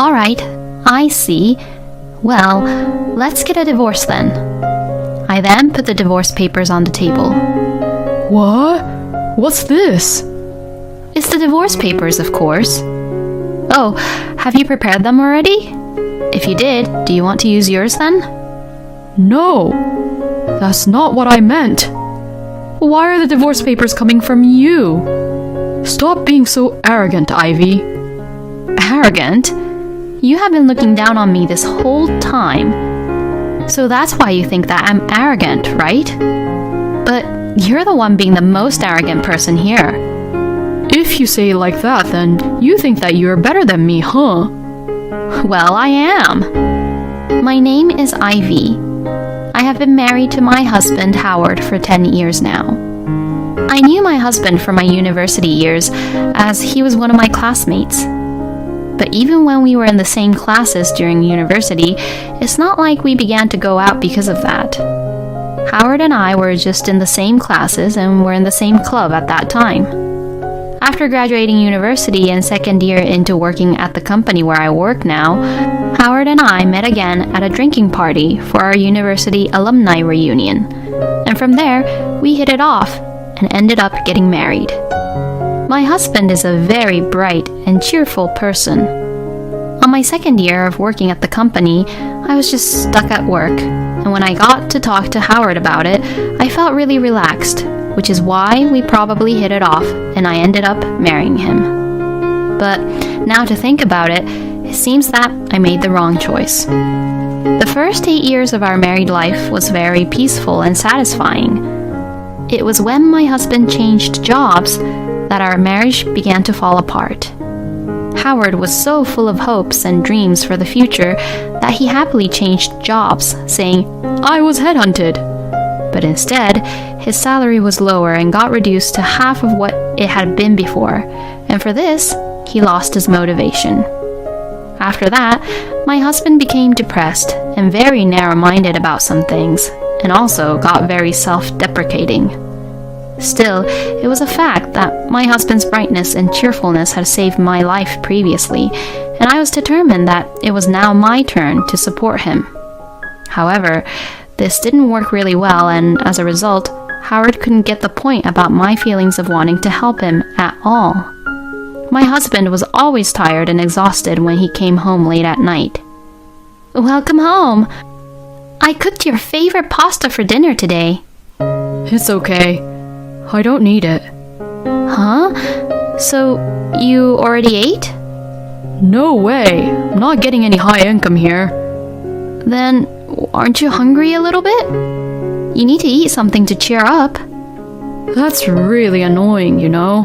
All right, I see. Well, let's get a divorce then. I then put the divorce papers on the table. What? What's this? It's the divorce papers, of course. Oh, have you prepared them already? If you did, do you want to use yours then? No, that's not what I meant. Why are the divorce papers coming from you? Stop being so arrogant, Ivy. Arrogant? You have been looking down on me this whole time. So that's why you think that I'm arrogant, right? But you're the one being the most arrogant person here. If you say it like that, then you think that you're better than me, huh? Well, I am. My name is Ivy. I have been married to my husband, Howard, for 10 years now. I knew my husband from my university years, as he was one of my classmates. But even when we were in the same classes during university, it's not like we began to go out because of that. Howard and I were just in the same classes and were in the same club at that time. After graduating university and second year into working at the company where I work now, Howard and I met again at a drinking party for our university alumni reunion. And from there, we hit it off and ended up getting married. My husband is a very bright and cheerful person. On my second year of working at the company, I was just stuck at work, and when I got to talk to Howard about it, I felt really relaxed, which is why we probably hit it off and I ended up marrying him. But now to think about it, it seems that I made the wrong choice. The first 8 years of our married life was very peaceful and satisfying. It was when my husband changed jobs that our marriage began to fall apart. Howard was so full of hopes and dreams for the future that he happily changed jobs, saying, "I was headhunted." But instead, his salary was lower and got reduced to half of what it had been before, and for this, he lost his motivation. After that, my husband became depressed and very narrow-minded about some things, and also got very self-deprecating. Still, it was a fact that my husband's brightness and cheerfulness had saved my life previously, and I was determined that it was now my turn to support him. However, this didn't work really well, and as a result, Howard couldn't get the point about my feelings of wanting to help him at all. My husband was always tired and exhausted when he came home late at night. "Welcome home. I cooked your favorite pasta for dinner today." It's okay. I don't need it. Huh? So, you already ate? No way. I'm not getting any high income here. Then, aren't you hungry a little bit? You need to eat something to cheer up. That's really annoying, you know.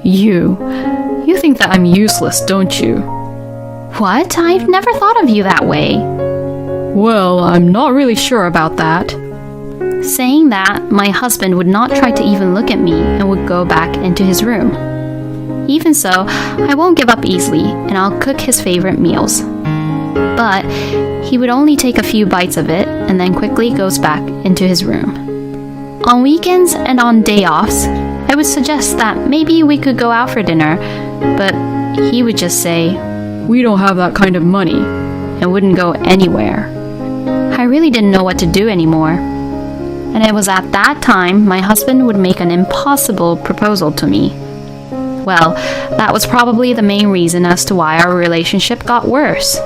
You think that I'm useless, don't you? What? I've never thought of you that way. Well, I'm not really sure about that. Saying that, my husband would not try to even look at me and would go back into his room. Even so, I won't give up easily, and I'll cook his favorite meals. But he would only take a few bites of it and then quickly goes back into his room. On weekends and on day offs, I would suggest that maybe we could go out for dinner, but he would just say, "We don't have that kind of money," and wouldn't go anywhere. I really didn't know what to do anymore. And it was at that time my husband would make an impossible proposal to me. Well, that was probably the main reason as to why our relationship got worse.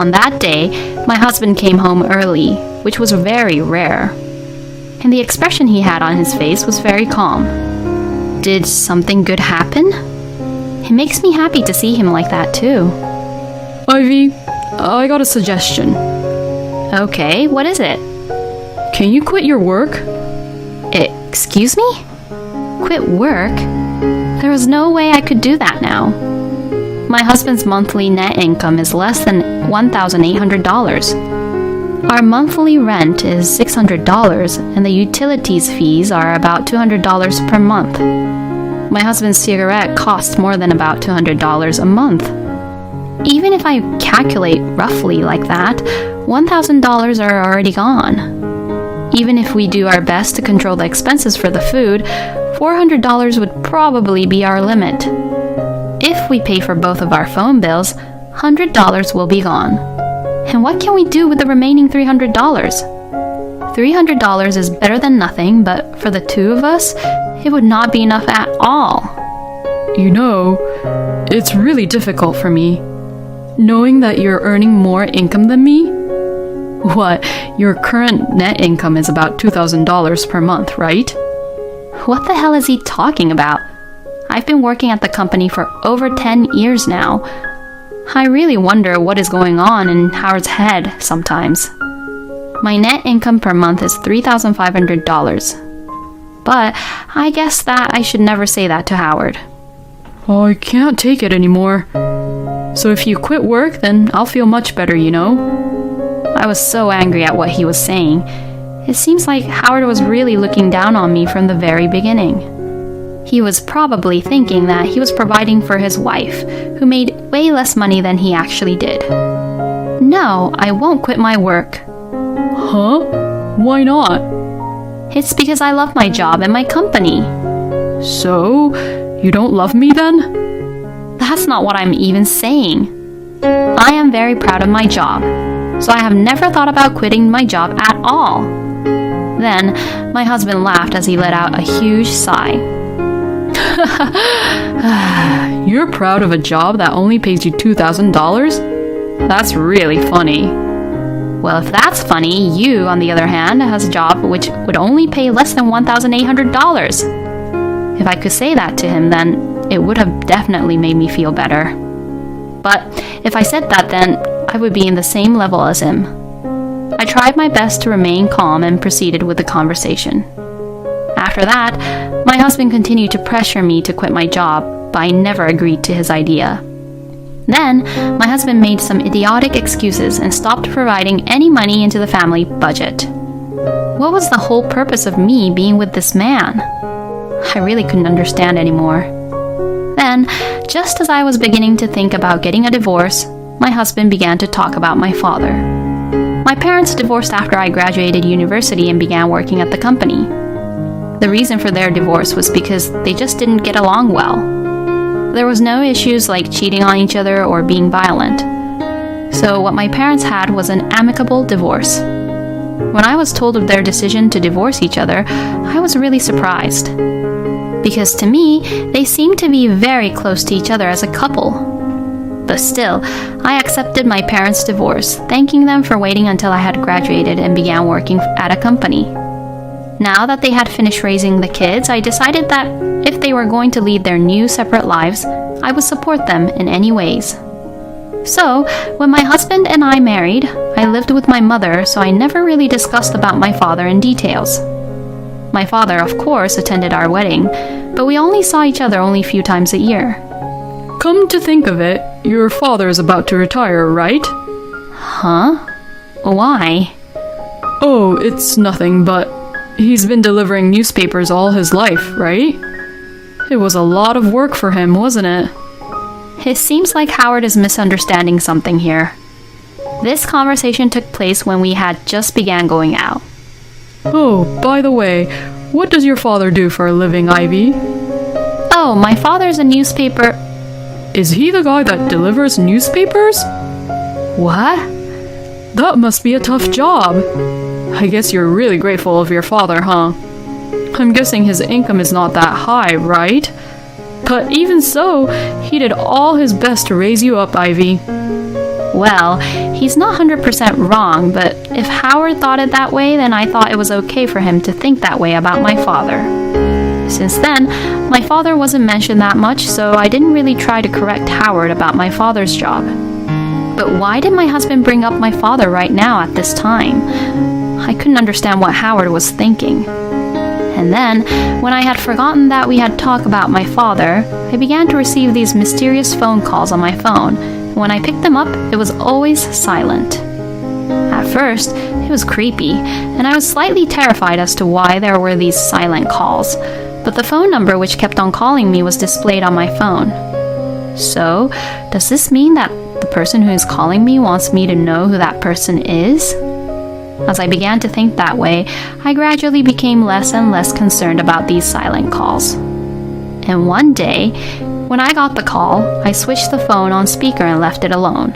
On that day, my husband came home early, which was very rare. And the expression he had on his face was very calm. Did something good happen? It makes me happy to see him like that too. Ivy, I got a suggestion. Okay, what is it? Can you quit your work? Excuse me? Quit work? There was no way I could do that now. My husband's monthly net income is less than $1,800. Our monthly rent is $600, and the utilities fees are about $200 per month. My husband's cigarette costs more than about $200 a month. Even if I calculate roughly like that, $1,000 are already gone. Even if we do our best to control the expenses for the food, $400 would probably be our limit. If we pay for both of our phone bills, $100 will be gone. And what can we do with the remaining $300? $300 is better than nothing, but for the two of us, it would not be enough at all. You know, it's really difficult for me, knowing that you're earning more income than me. What, your current net income is about $2,000 per month, right? What the hell is he talking about? I've been working at the company for over 10 years now. I really wonder what is going on in Howard's head sometimes. My net income per month is $3,500. But I guess that I should never say that to Howard. I can't take it anymore. So if you quit work, then I'll feel much better, you know? I was so angry at what he was saying. It seems like Howard was really looking down on me from the very beginning. He was probably thinking that he was providing for his wife, who made way less money than he actually did. No, I won't quit my work. Huh? Why not? It's because I love my job and my company. So, you don't love me then? That's not what I'm even saying. I am very proud of my job, so I have never thought about quitting my job at all. Then, my husband laughed as he let out a huge sigh. You're proud of a job that only pays you $2,000? That's really funny. Well, if that's funny, you, on the other hand, has a job which would only pay less than $1,800. If I could say that to him, then it would have definitely made me feel better. But if I said that, then I would be in the same level as him. I tried my best to remain calm and proceeded with the conversation. After that, my husband continued to pressure me to quit my job, but I never agreed to his idea. Then, my husband made some idiotic excuses and stopped providing any money into the family budget. What was the whole purpose of me being with this man? I really couldn't understand anymore. Then, just as I was beginning to think about getting a divorce, my husband began to talk about my father. My parents divorced after I graduated university and began working at the company. The reason for their divorce was because they just didn't get along well. There was no issues like cheating on each other or being violent. So what my parents had was an amicable divorce. When I was told of their decision to divorce each other, I was really surprised. Because to me, they seemed to be very close to each other as a couple. But still, I accepted my parents' divorce, thanking them for waiting until I had graduated and began working at a company. Now that they had finished raising the kids, I decided that if they were going to lead their new separate lives, I would support them in any ways. So, when my husband and I married, I lived with my mother, so I never really discussed about my father in details. My father, of course, attended our wedding, but we only saw each other only a few times a year. Come to think of it, your father is about to retire, right? Huh? Why? Oh, it's nothing, but he's been delivering newspapers all his life, right? It was a lot of work for him, wasn't it? It seems like Howard is misunderstanding something here. This conversation took place when we had just began going out. Oh, by the way, what does your father do for a living, Ivy? Oh, my father's a newspaper... Is he the guy that delivers newspapers? What? That must be a tough job. I guess you're really grateful of your father, huh? I'm guessing his income is not that high, right? But even so, he did all his best to raise you up, Ivy. Well, he's not 100% wrong, but if Howard thought it that way, then I thought it was okay for him to think that way about my father. Since then, my father wasn't mentioned that much, so I didn't really try to correct Howard about my father's job. But why did my husband bring up my father right now at this time? I couldn't understand what Howard was thinking. And then, when I had forgotten that we had talked about my father, I began to receive these mysterious phone calls on my phone. When I picked them up, it was always silent. At first, it was creepy, and I was slightly terrified as to why there were these silent calls, but the phone number which kept on calling me was displayed on my phone. So, does this mean that the person who is calling me wants me to know who that person is? As I began to think that way, I gradually became less and less concerned about these silent calls. And one day, When I got the call, I switched the phone on speaker and left it alone.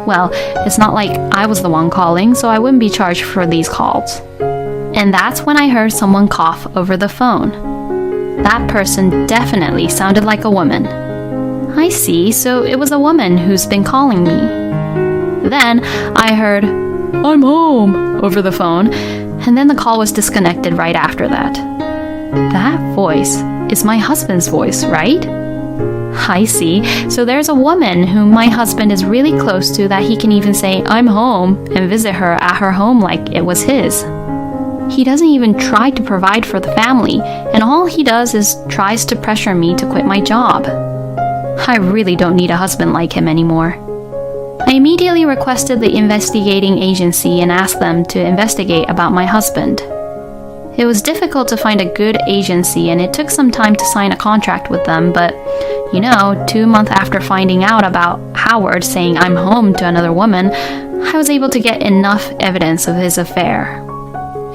Well, it's not like I was the one calling, so I wouldn't be charged for these calls. And that's when I heard someone cough over the phone. That person definitely sounded like a woman. I see, so it was a woman who's been calling me. Then I heard, "I'm home," over the phone, and then the call was disconnected right after that. That voice is my husband's voice, right? I see, so there's a woman whom my husband is really close to that he can even say, "I'm home," and visit her at her home like it was his. He doesn't even try to provide for the family, and all he does is tries to pressure me to quit my job. I really don't need a husband like him anymore. I immediately requested the investigating agency and asked them to investigate about my husband. It was difficult to find a good agency, and it took some time to sign a contract with them, but 2 months after finding out about Howard saying I'm home to another woman, I was able to get enough evidence of his affair.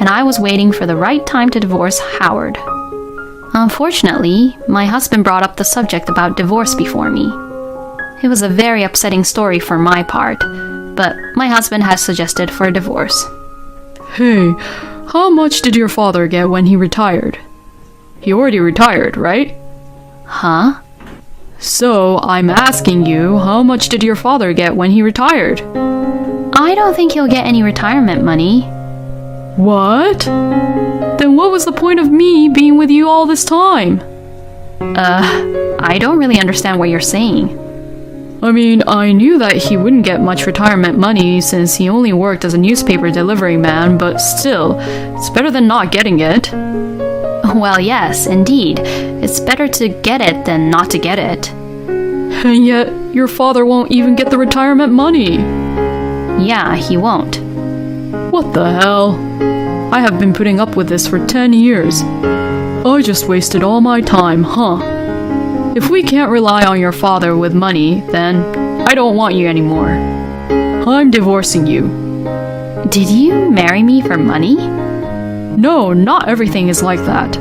And I was waiting for the right time to divorce Howard. Unfortunately, my husband brought up the subject about divorce before me. It was a very upsetting story for my part, but my husband has suggested for a divorce. Hey, how much did your father get when he retired? He already retired, right? Huh? So, I'm asking you, how much did your father get when he retired? I don't think he'll get any retirement money. What? Then what was the point of me being with you all this time? I don't really understand what you're saying. I mean, I knew that he wouldn't get much retirement money since he only worked as a newspaper delivery man, but still, it's better than not getting it. Well, yes, indeed. It's better to get it than not to get it. And yet, your father won't even get the retirement money. Yeah, he won't. What the hell? I have been putting up with this for 10 years. I just wasted all my time, huh? If we can't rely on your father with money, then I don't want you anymore. I'm divorcing you. Did you marry me for money? No, not everything is like that.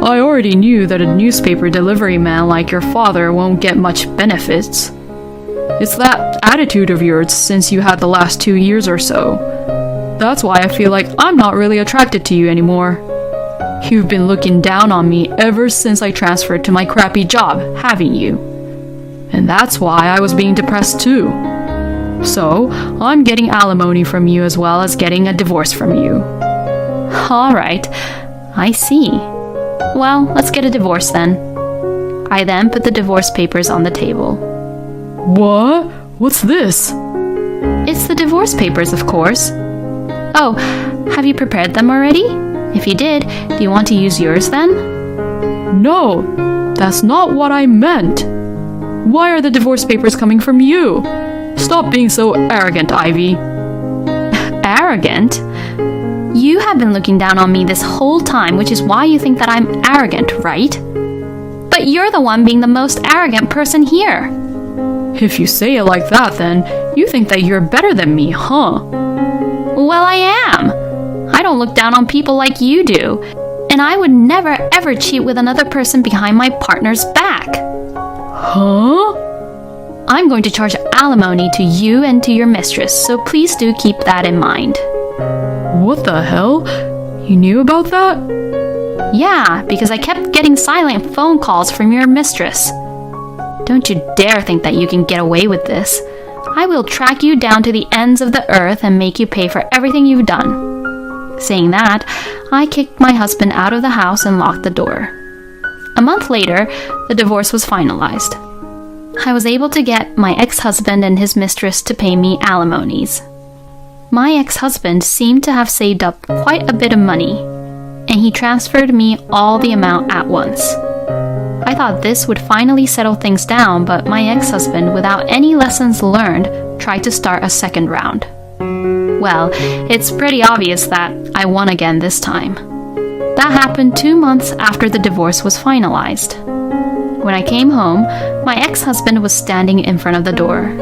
I already knew that a newspaper delivery man like your father won't get much benefits. It's that attitude of yours since you had the last 2 years or so. That's why I feel like I'm not really attracted to you anymore. You've been looking down on me ever since I transferred to my crappy job, haven't you? And that's why I was being depressed too. So, I'm getting alimony from you as well as getting a divorce from you. All right, I see. Well, let's get a divorce then. I then put the divorce papers on the table. What? What's this? It's the divorce papers, of course. Oh, have you prepared them already? If you did, do you want to use yours then? No, that's not what I meant. Why are the divorce papers coming from you? Stop being so arrogant, Ivy. Arrogant? You have been looking down on me this whole time, which is why you think that I'm arrogant, right? But you're the one being the most arrogant person here. If you say it like that, then you think that you're better than me, huh? Well, I am. I don't look down on people like you do. And I would never ever cheat with another person behind my partner's back. Huh? I'm going to charge alimony to you and to your mistress, so please do keep that in mind. What the hell? You knew about that? Yeah, because I kept getting silent phone calls from your mistress. Don't you dare think that you can get away with this. I will track you down to the ends of the earth and make you pay for everything you've done. Saying that, I kicked my husband out of the house and locked the door. A month later, the divorce was finalized. I was able to get my ex-husband and his mistress to pay me alimonies. My ex-husband seemed to have saved up quite a bit of money, and he transferred me all the amount at once. I thought this would finally settle things down, but my ex-husband, without any lessons learned, tried to start a second round. Well, it's pretty obvious that I won again this time. That happened 2 months after the divorce was finalized. When I came home, my ex-husband was standing in front of the door.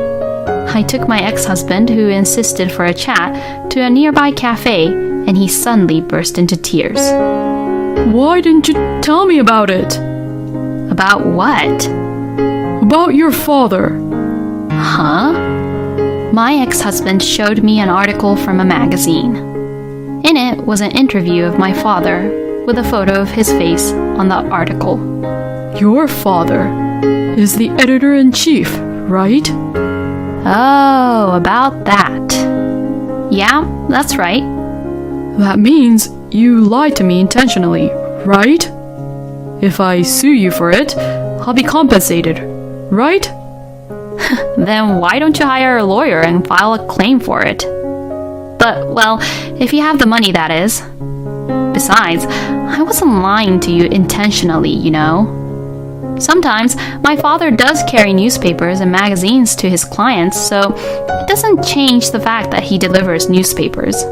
I took my ex-husband, who insisted for a chat, to a nearby cafe, and he suddenly burst into tears. Why didn't you tell me about it? About what? About your father. Huh? My ex-husband showed me an article from a magazine. In it was an interview of my father with a photo of his face on the article. Your father is the editor-in-chief, right? Oh, about that. Yeah, that's right. That means you lied to me intentionally, right? If I sue you for it, I'll be compensated, right? Then why don't you hire a lawyer and file a claim for it? But, well, if you have the money, that is. Besides, I wasn't lying to you intentionally, you know. Sometimes my father does carry newspapers and magazines to his clients, so it doesn't change the fact that he delivers newspapers.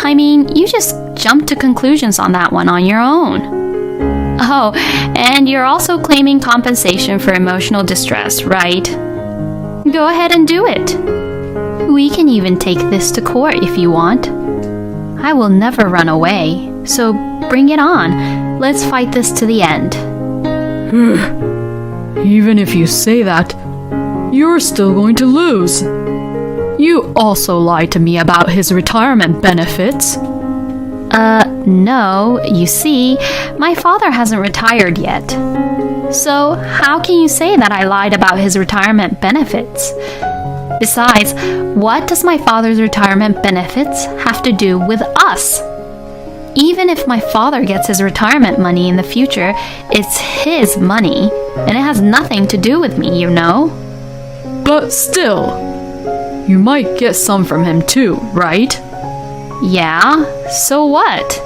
I mean, you just jumped to conclusions on that one on your own. Oh, and you're also claiming compensation for emotional distress, right? Go ahead and do it. We can even take this to court if you want. I will never run away, so bring it on. Let's fight this to the end. Even if you say that, you're still going to lose. You also lied to me about his retirement benefits. No, you see, my father hasn't retired yet. So, how can you say that I lied about his retirement benefits? Besides, what does my father's retirement benefits have to do with us? Even if my father gets his retirement money in the future, it's his money, and it has nothing to do with me, you know? But still, you might get some from him too, right? Yeah, so what?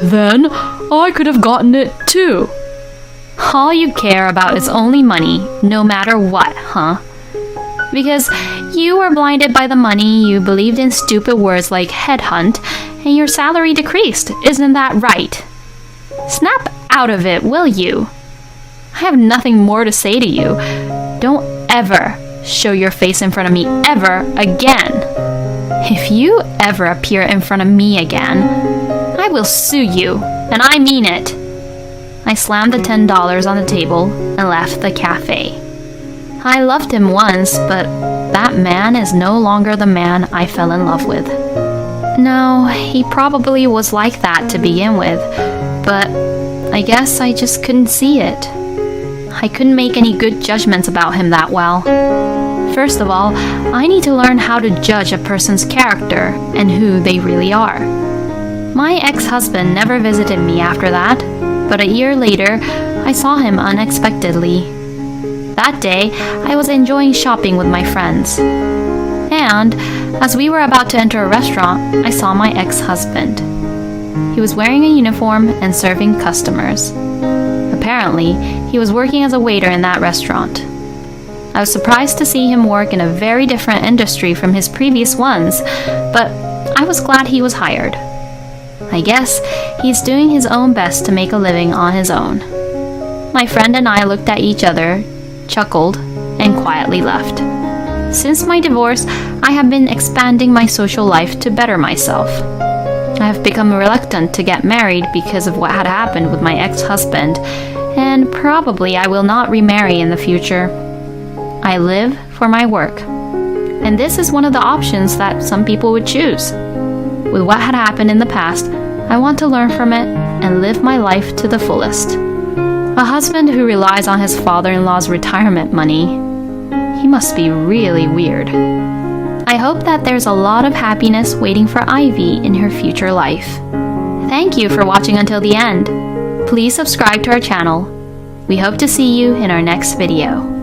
Then I could have gotten it too. All you care about is only money, no matter what, huh? Because you were blinded by the money, you believed in stupid words like headhunt, and your salary decreased, isn't that right? Snap out of it, will you? I have nothing more to say to you. Don't ever show your face in front of me ever again. If you ever appear in front of me again, I will sue you, and I mean it. I slammed the $10 on the table and left the cafe. I loved him once, but that man is no longer the man I fell in love with. No, he probably was like that to begin with, but I guess I just couldn't see it. I couldn't make any good judgments about him that well. First of all, I need to learn how to judge a person's character and who they really are. My ex-husband never visited me after that, but a year later, I saw him unexpectedly. That day, I was enjoying shopping with my friends. And, as we were about to enter a restaurant, I saw my ex-husband. He was wearing a uniform and serving customers. Apparently, he was working as a waiter in that restaurant. I was surprised to see him work in a very different industry from his previous ones, but I was glad he was hired. I guess he's doing his own best to make a living on his own. My friend and I looked at each other, chuckled, and quietly left. Since my divorce, I have been expanding my social life to better myself. I have become reluctant to get married because of what had happened with my ex-husband, and probably I will not remarry in the future. I live for my work, and this is one of the options that some people would choose. With what had happened in the past, I want to learn from it and live my life to the fullest. A husband who relies on his father-in-law's retirement money, he must be really weird. I hope that there's a lot of happiness waiting for Ivy in her future life. Thank you for watching until the end. Please subscribe to our channel. We hope to see you in our next video.